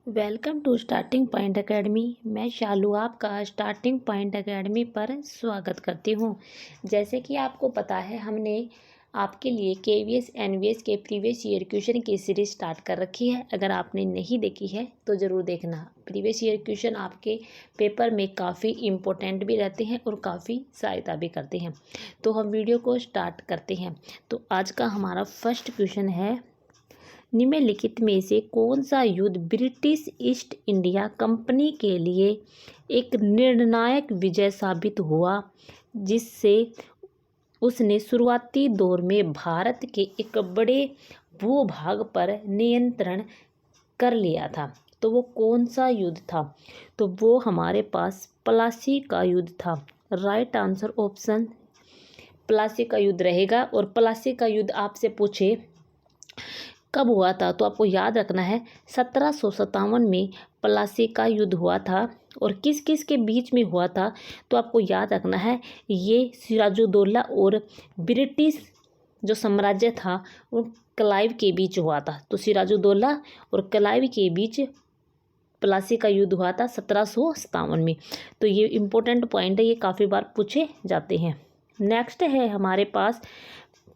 Welcome to starting point academy. मैं शालू आपका starting point academy पर स्वागत करती हूँ। जैसे कि आपको पता है, हमने आपके लिए केवीएस एनवीएस के प्रीवियस ईयर क्वेश्चन की सीरीज स्टार्ट कर रखी है। अगर आपने नहीं देखी है तो ज़रूर देखना। प्रीवियस ईयर क्वेश्चन आपके पेपर में काफ़ी इम्पोर्टेंट भी रहते हैं और काफ़ी सहायता भी करते हैं। तो हम वीडियो को स्टार्ट करते हैं। तो आज का हमारा फर्स्ट क्वेश्चन है, निम्नलिखित में से कौन सा युद्ध ब्रिटिश ईस्ट इंडिया कंपनी के लिए एक निर्णायक विजय साबित हुआ, जिससे उसने शुरुआती दौर में भारत के एक बड़े भूभाग पर नियंत्रण कर लिया था। तो वो कौन सा युद्ध था? तो वो हमारे पास प्लासी का युद्ध था। राइट आंसर ऑप्शन प्लासी का युद्ध रहेगा। और प्लासी का युद्ध आपसे पूछे कब हुआ था, तो आपको याद रखना है 1757 में प्लासी का युद्ध हुआ था। और किस किस के बीच में हुआ था, तो आपको याद रखना है ये सिराजुद्दौला और ब्रिटिश जो साम्राज्य था वो क्लाइव के बीच हुआ था। तो सिराजुद्दौला और क्लाइव के बीच प्लासी का युद्ध हुआ था 1757 में। तो ये इम्पोर्टेंट पॉइंट है, ये काफ़ी बार पूछे जाते हैं। नेक्स्ट है हमारे पास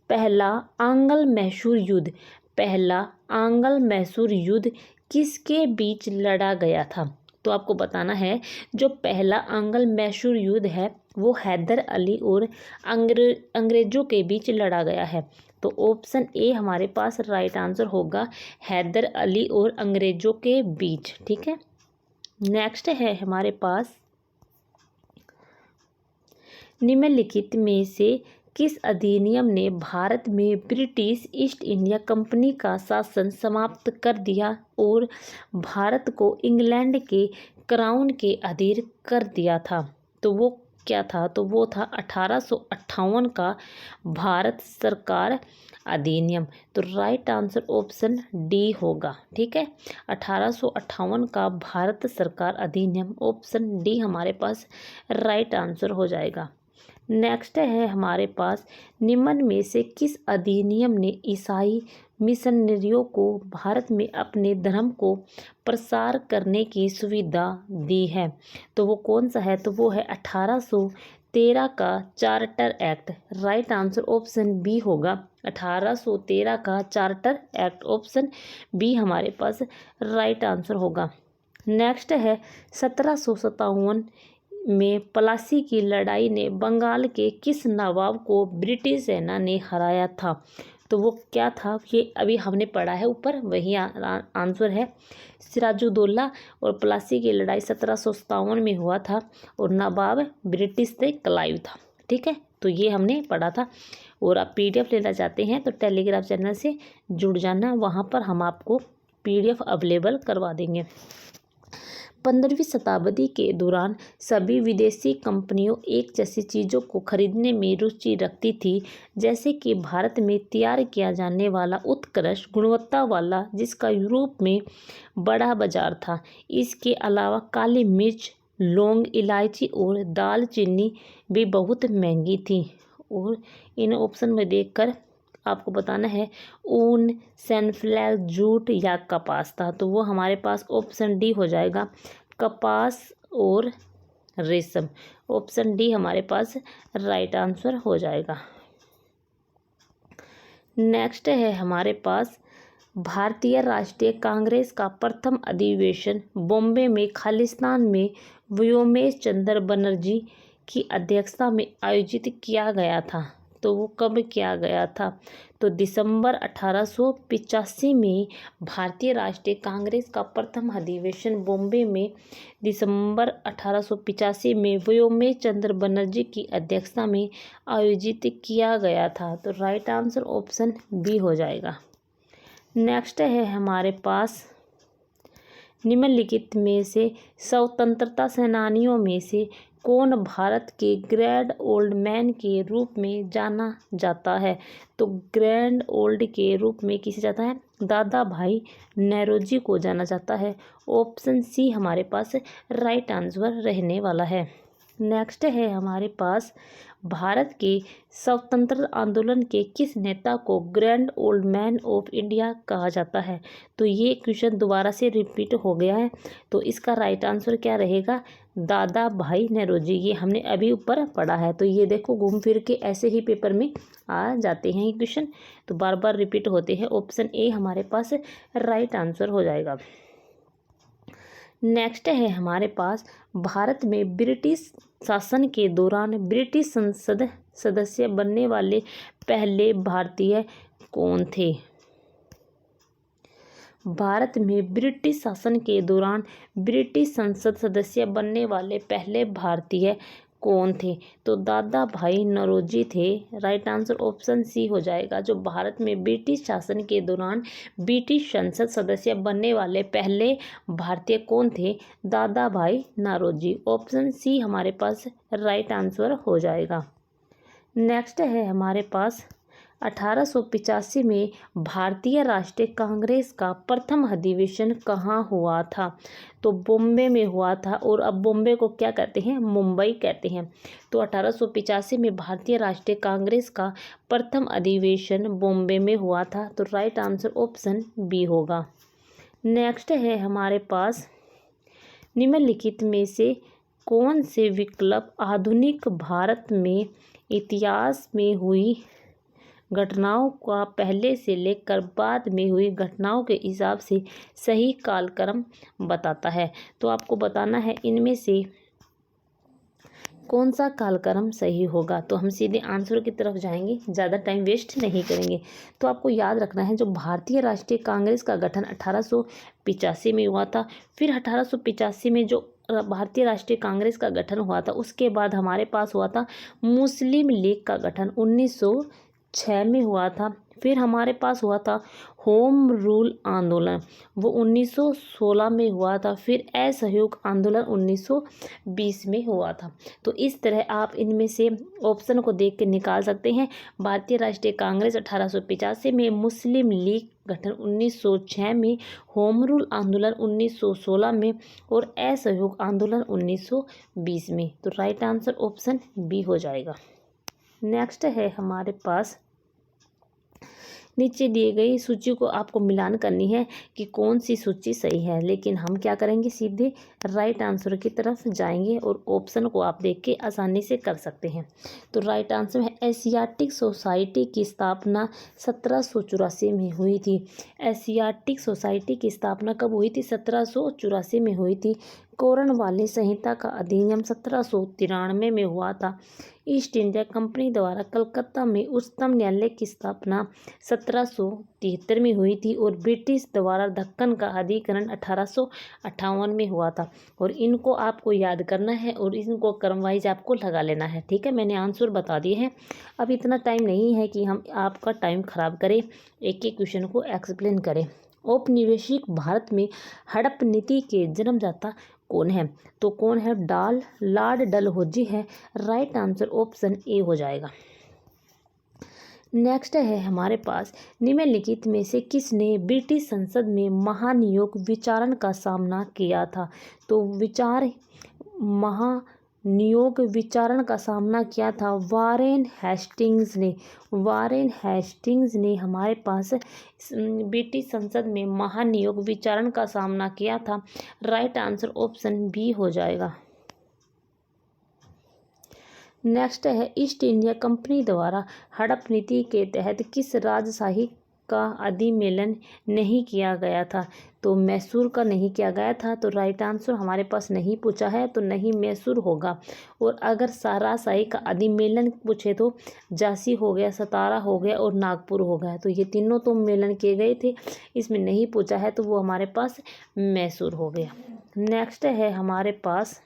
पहला आंग्ल मैसूर युद्ध। पहला आंग्ल मैसूर युद्ध किसके बीच लड़ा गया था? तो आपको बताना है जो पहला आंग्ल मैसूर युद्ध है वो हैदर अली और अंग्रेजों के बीच लड़ा गया है। तो ऑप्शन ए हमारे पास राइट आंसर होगा, हैदर अली और अंग्रेजों के बीच। ठीक है। नेक्स्ट है हमारे पास, निम्नलिखित में से किस अधिनियम ने भारत में ब्रिटिश ईस्ट इंडिया कंपनी का शासन समाप्त कर दिया और भारत को इंग्लैंड के क्राउन के अधीन कर दिया था? तो वो क्या था? तो वो था 1858 का भारत सरकार अधिनियम। तो राइट आंसर ऑप्शन डी होगा। ठीक है, 1858 का भारत सरकार अधिनियम, ऑप्शन डी हमारे पास राइट आंसर हो जाएगा। नेक्स्ट है हमारे पास, निम्न में से किस अधिनियम ने ईसाई मिशनरियों को भारत में अपने धर्म को प्रसार करने की सुविधा दी है? तो वो कौन सा है? तो वो है 1813 का charter act. Right answer option B होगा, 1813 का चार्टर एक्ट, ऑप्शन बी हमारे पास राइट आंसर होगा। नेक्स्ट है 1757 में प्लासी की लड़ाई ने बंगाल के किस नवाब को ब्रिटिश सेना ने हराया था? तो वो क्या था? ये अभी हमने पढ़ा है ऊपर, वही आंसर है। सिराजुद्दौला और प्लासी की लड़ाई 1757 में हुआ था और नवाब ब्रिटिश से क्लाइव था। ठीक है, तो ये हमने पढ़ा था। और आप पीडीएफ लेना चाहते हैं तो टेलीग्राम चैनल से जुड़ जाना, वहाँ पर हम आपको पीडीएफ अवेलेबल करवा देंगे। 15वीं शताब्दी के दौरान सभी विदेशी कंपनियों एक जैसी चीज़ों को खरीदने में रुचि रखती थी, जैसे कि भारत में तैयार किया जाने वाला उत्कृष्ट गुणवत्ता वाला, जिसका यूरोप में बड़ा बाजार था। इसके अलावा काली मिर्च, लौंग, इलायची और दालचीनी भी बहुत महंगी थी। और इन ऑप्शन में देखकर आपको बताना है ऊन, सनफ्लावर, जूट या कपास था। तो वो हमारे पास ऑप्शन डी हो जाएगा, कपास और रेशम, ऑप्शन डी हमारे पास राइट आंसर हो जाएगा। नेक्स्ट है हमारे पास, भारतीय राष्ट्रीय कांग्रेस का प्रथम अधिवेशन बॉम्बे में खालिस्तान में व्योमेश चंद्र बनर्जी की अध्यक्षता में आयोजित किया गया था। तो वो कब किया गया था? तो दिसंबर 1885 में भारतीय राष्ट्रीय कांग्रेस का प्रथम अधिवेशन बॉम्बे में दिसंबर 1885 में व्योमेश चंद्र बनर्जी की अध्यक्षता में आयोजित किया गया था। तो राइट आंसर ऑप्शन बी हो जाएगा। नेक्स्ट है हमारे पास, निम्नलिखित में से स्वतंत्रता सेनानियों में से कौन भारत के ग्रैंड ओल्ड मैन के रूप में जाना जाता है? तो ग्रैंड ओल्ड के रूप में किसे जाता है? दादा भाई नौरोजी को जाना जाता है। ऑप्शन सी हमारे पास राइट आंसर रहने वाला है। नेक्स्ट है हमारे पास, भारत के स्वतंत्रता आंदोलन के किस नेता को grand old man of India कहा जाता है। तो ये क्वेश्चन दोबारा से रिपीट हो गया है, तो इसका राइट आंसर क्या रहेगा, दादा भाई नौरोजी। ये हमने अभी ऊपर पढ़ा है, तो ये देखो घूम फिर के ऐसे ही पेपर में आ जाते हैं ये क्वेश्चन, तो बार बार रिपीट होते हैं। ऑप्शन ए हमारे पास राइट आंसर हो जाएगा। नेक्स्ट है हमारे पास, भारत में ब्रिटिश शासन के दौरान ब्रिटिश संसद सदस्य बनने वाले पहले भारतीय कौन थे। भारत में ब्रिटिश शासन के दौरान ब्रिटिश संसद सदस्य बनने वाले पहले भारतीय कौन थे। तो दादा भाई नौरोजी थे। राइट आंसर ऑप्शन सी हो जाएगा। जो भारत में ब्रिटिश शासन के दौरान ब्रिटिश संसद सदस्य बनने वाले पहले भारतीय कौन थे, दादा भाई नौरोजी। ऑप्शन सी हमारे पास राइट आंसर हो जाएगा। नेक्स्ट है हमारे पास, 1885 में भारतीय राष्ट्रीय कांग्रेस का प्रथम अधिवेशन कहाँ हुआ था। तो बॉम्बे में हुआ था, और अब बॉम्बे को क्या कहते हैं, मुंबई कहते हैं। तो 1885 में भारतीय राष्ट्रीय कांग्रेस का प्रथम अधिवेशन बॉम्बे में हुआ था। तो राइट आंसर ऑप्शन बी होगा। नेक्स्ट है हमारे पास, निम्नलिखित में से कौन से विकल्प आधुनिक भारत में इतिहास में हुई घटनाओं का पहले से लेकर बाद में हुई घटनाओं के हिसाब से सही कालक्रम बताता है। तो आपको बताना है इनमें से कौन सा कालक्रम सही होगा। तो हम सीधे आंसर की तरफ जाएंगे, ज़्यादा टाइम वेस्ट नहीं करेंगे। तो आपको याद रखना है, जो भारतीय राष्ट्रीय कांग्रेस का गठन 1885 में हुआ था, फिर 1885 में जो भारतीय राष्ट्रीय कांग्रेस का गठन हुआ था, उसके बाद हमारे पास हुआ था मुस्लिम लीग का गठन 1906 में हुआ था। फिर हमारे पास हुआ था होम रूल आंदोलन, वो 1916 में हुआ था। फिर असहयोग आंदोलन 1920 में हुआ था। तो इस तरह आप इनमें से ऑप्शन को देख के निकाल सकते हैं। भारतीय राष्ट्रीय कांग्रेस 1885 में, मुस्लिम लीग गठन 1906 में, होम रूल आंदोलन 1916 में, और असहयोग आंदोलन 1920 में। तो राइट आंसर ऑप्शन बी हो जाएगा। नेक्स्ट है हमारे पास, नीचे दिए गई सूची को आपको मिलान करनी है कि कौन सी सूची सही है। लेकिन हम क्या करेंगे, सीधे राइट आंसर की तरफ जाएंगे और ऑप्शन को आप देख के आसानी से कर सकते हैं। तो राइट आंसर है, एशियाटिक सोसाइटी की स्थापना 1784 में हुई थी। एशियाटिक सोसाइटी की स्थापना कब हुई थी, 1784 में हुई थी। कोरनवाली संहिता का अधिनियम 1793 में हुआ था। ईस्ट इंडिया कंपनी द्वारा कलकत्ता में उच्चतम न्यायालय की स्थापना 1773 में हुई थी, और ब्रिटिश द्वारा दक्कन का अधिग्रहण 1858 में हुआ था। और इनको आपको याद करना है और इनको क्रम वाइज आपको लगा लेना है। ठीक है, मैंने आंसर बता दिए हैं। अब इतना टाइम नहीं है कि हम आपका टाइम खराब करें, एक एक क्वेश्चन को एक्सप्लेन करें। औपनिवेशिक भारत में हड़प नीति के जन्मदाता कौन है। तो कौन है, लॉर्ड डलहौजी है। राइट आंसर ऑप्शन ए हो जाएगा। नेक्स्ट है हमारे पास, निम्नलिखित में से किसने ब्रिटिश संसद में महानियोग विचारण का सामना किया था। तो महानियोग विचारण का सामना किया था वारेन हेस्टिंग्स ने हमारे पास ब्रिटिश संसद में महानियोग विचारण का सामना किया था। राइट आंसर ऑप्शन बी हो जाएगा। नेक्स्ट है, ईस्ट इंडिया कंपनी द्वारा हड़प नीति के तहत किस राजशाही का अधिमेलन नहीं किया गया था। तो मैसूर का नहीं किया गया था। तो राइट आंसर हमारे पास नहीं पूछा है, तो नहीं मैसूर होगा। और अगर राजशाही का अधिमेलन पूछे तो झांसी हो गया, सतारा हो गया, और नागपुर हो गया। तो ये तीनों तो मेलन किए गए थे, इसमें नहीं पूछा है, तो वो हमारे पास मैसूर हो गया। नेक्स्ट है हमारे पास,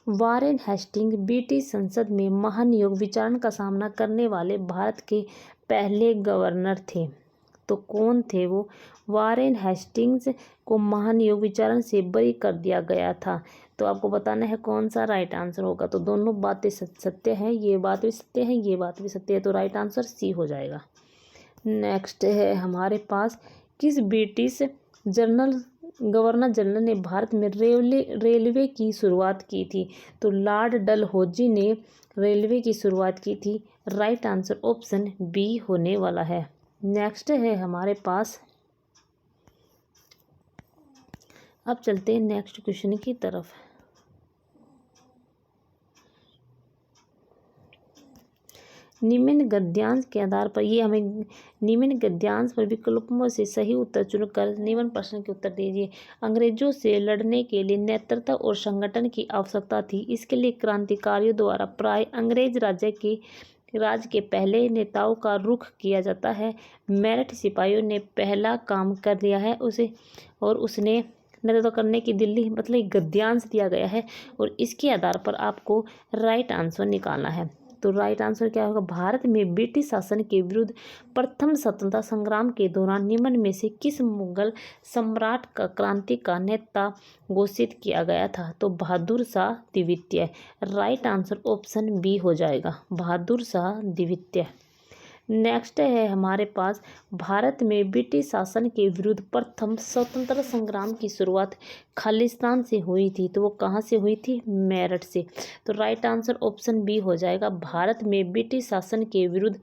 वारेन हेस्टिंग ब्रिटिश संसद में महानियोग विचारण का सामना करने वाले भारत के पहले गवर्नर थे। तो कौन थे वो, वारेन हेस्टिंग्स को महानियोग विचारण से बरी कर दिया गया था। तो आपको बताना है कौन सा राइट आंसर होगा। तो दोनों बातें सत्य हैं, ये बात भी सत्य है, ये बात भी सत्य है। तो राइट आंसर सी हो जाएगा। नेक्स्ट है हमारे पास, किस ब्रिटिश गवर्नर जनरल ने भारत में रेलवे की शुरुआत की थी? तो लॉर्ड डलहौजी ने रेलवे की शुरुआत की थी। राइट आंसर ऑप्शन बी होने वाला है। नेक्स्ट है हमारे पास, अब चलते हैं नेक्स्ट क्वेश्चन की तरफ। निम्न गद्यांश के आधार पर, ये हमें निम्न गद्यांश पर विकल्पों से सही उत्तर चुनकर निम्न प्रश्न के उत्तर दीजिए। अंग्रेजों से लड़ने के लिए नेतृत्व और संगठन की आवश्यकता थी। इसके लिए क्रांतिकारियों द्वारा प्राय अंग्रेज राज के पहले नेताओं का रुख किया जाता है। मेरठ सिपाहियों ने पहला काम कर दिया है उसने नेतृत्व करने की दिल्ली, मतलब गद्यांश दिया गया है और इसके आधार पर आपको राइट आंसर निकालना है। तो राइट आंसर क्या होगा? भारत में ब्रिटिश शासन के विरुद्ध प्रथम स्वतंत्रता संग्राम के दौरान निम्न में से किस मुगल सम्राट का क्रांति का नेता घोषित किया गया था? तो बहादुर शाह द्वितीय। राइट आंसर ऑप्शन बी हो जाएगा, बहादुर शाह द्वितीय। नेक्स्ट है हमारे पास, भारत में ब्रिटिश शासन के विरुद्ध प्रथम स्वतंत्रता संग्राम की शुरुआत खालिस्तान से हुई थी। तो वो कहाँ से हुई थी? मेरठ से। तो राइट आंसर ऑप्शन बी हो जाएगा, भारत में ब्रिटिश शासन के विरुद्ध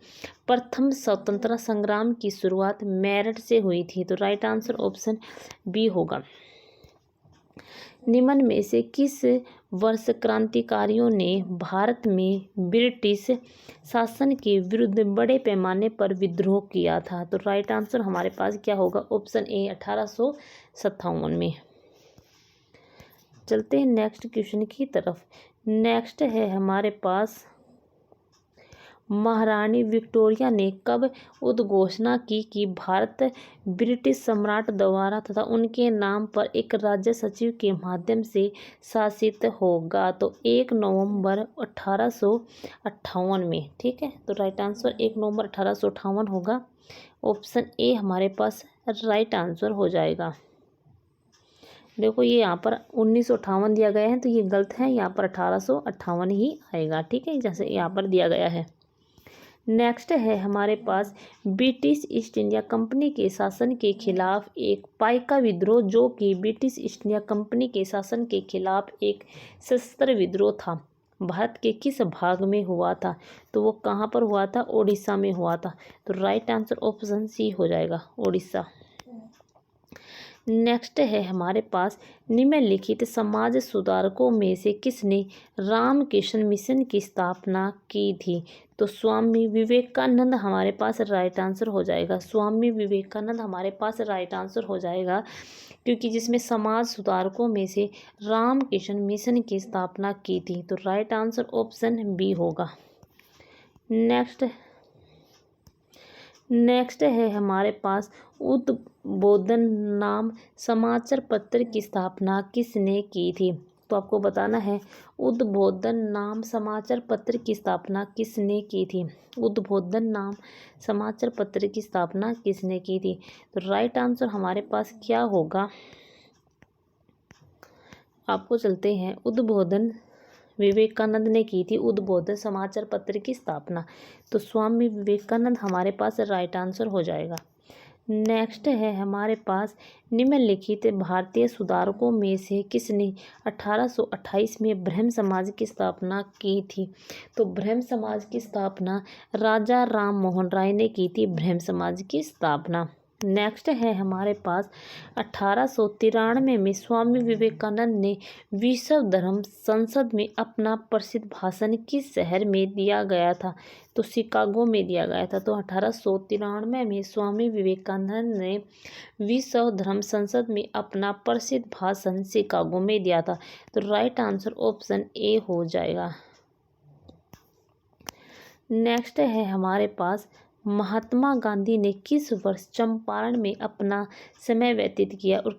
प्रथम स्वतंत्रता संग्राम की शुरुआत मेरठ से हुई थी। तो राइट आंसर ऑप्शन बी होगा। निम्न में से किस वर्ष क्रांतिकारियों ने भारत में ब्रिटिश शासन के विरुद्ध बड़े पैमाने पर विद्रोह किया था? तो राइट आंसर हमारे पास क्या होगा? ऑप्शन ए 1857 में। चलते हैं नेक्स्ट क्वेश्चन की तरफ। नेक्स्ट है हमारे पास, महारानी विक्टोरिया ने कब उद्घोषणा की कि भारत ब्रिटिश सम्राट द्वारा तथा उनके नाम पर एक राज्य सचिव के माध्यम से शासित होगा? तो 1 नवंबर 1858 में। ठीक है, तो राइट आंसर 1 नवंबर 1858 होगा। ऑप्शन ए हमारे पास राइट आंसर हो जाएगा। देखो ये यहाँ पर 1958 दिया गया है तो ये गलत है, यहाँ पर 1858 ही आएगा। ठीक है, जैसे यहाँ पर दिया गया है। नेक्स्ट है हमारे पास, ब्रिटिश ईस्ट इंडिया कंपनी के शासन के खिलाफ एक पाइका विद्रोह, जो कि ब्रिटिश ईस्ट इंडिया कंपनी के शासन के खिलाफ एक सशस्त्र विद्रोह था, भारत के किस भाग में हुआ था? तो वो कहाँ पर हुआ था? ओडिशा में हुआ था। तो राइट आंसर ऑप्शन सी हो जाएगा, ओडिशा। नेक्स्ट है हमारे पास, निम्नलिखित समाज सुधारकों में से किसने रामकृष्ण मिशन की स्थापना की थी? तो स्वामी विवेकानंद हमारे पास राइट आंसर हो जाएगा, स्वामी विवेकानंद हमारे पास राइट आंसर हो जाएगा, क्योंकि जिसमें समाज सुधारकों में से रामकृष्ण मिशन की स्थापना की थी। तो राइट आंसर ऑप्शन बी होगा। नेक्स्ट है हमारे पास, उद्बोधन नाम समाचार पत्र की स्थापना किसने की थी? तो आपको बताना है, उद्बोधन नाम समाचार पत्र की स्थापना किसने की थी? उद्बोधन नाम समाचार पत्र की स्थापना किसने की थी? तो राइट आंसर हमारे पास क्या होगा? आपको चलते हैं, उद्बोधन विवेकानंद ने की थी उद्बोधन समाचार पत्र की स्थापना। तो स्वामी विवेकानंद हमारे पास राइट आंसर हो जाएगा। नेक्स्ट है हमारे पास, निम्नलिखित भारतीय सुधारकों में से किसने 1828 में ब्रह्म समाज की स्थापना की थी? तो ब्रह्म समाज की स्थापना राजा राम मोहन राय ने की थी, ब्रह्म समाज की स्थापना। नेक्स्ट है हमारे पास, 1893 में स्वामी विवेकानंद ने विश्व धर्म संसद में अपना प्रसिद्ध भाषण किस शहर में दिया गया था? तो शिकागो में दिया गया था। तो 1893 में स्वामी विवेकानंद ने विश्व धर्म संसद में अपना प्रसिद्ध भाषण शिकागो में दिया था। तो राइट आंसर ऑप्शन ए हो जाएगा। नेक्स्ट है हमारे पास, महात्मा गांधी ने किस वर्ष चंपारण में अपना समय व्यतीत किया और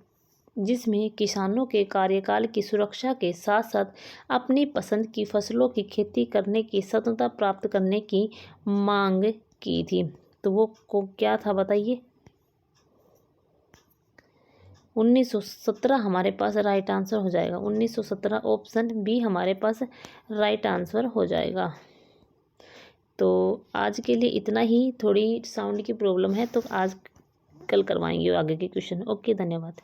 जिसमें किसानों के कार्यकाल की सुरक्षा के साथ साथ अपनी पसंद की फसलों की खेती करने की स्वतंत्रता प्राप्त करने की मांग की थी? तो वो को क्या था बताइए? 1917 हमारे पास राइट आंसर हो जाएगा, 1917 ऑप्शन बी हमारे पास राइट आंसर हो जाएगा। तो आज के लिए इतना ही, थोड़ी साउंड की प्रॉब्लम है तो आज कल करवाएंगे आगे के क्वेश्चन। ओके, धन्यवाद।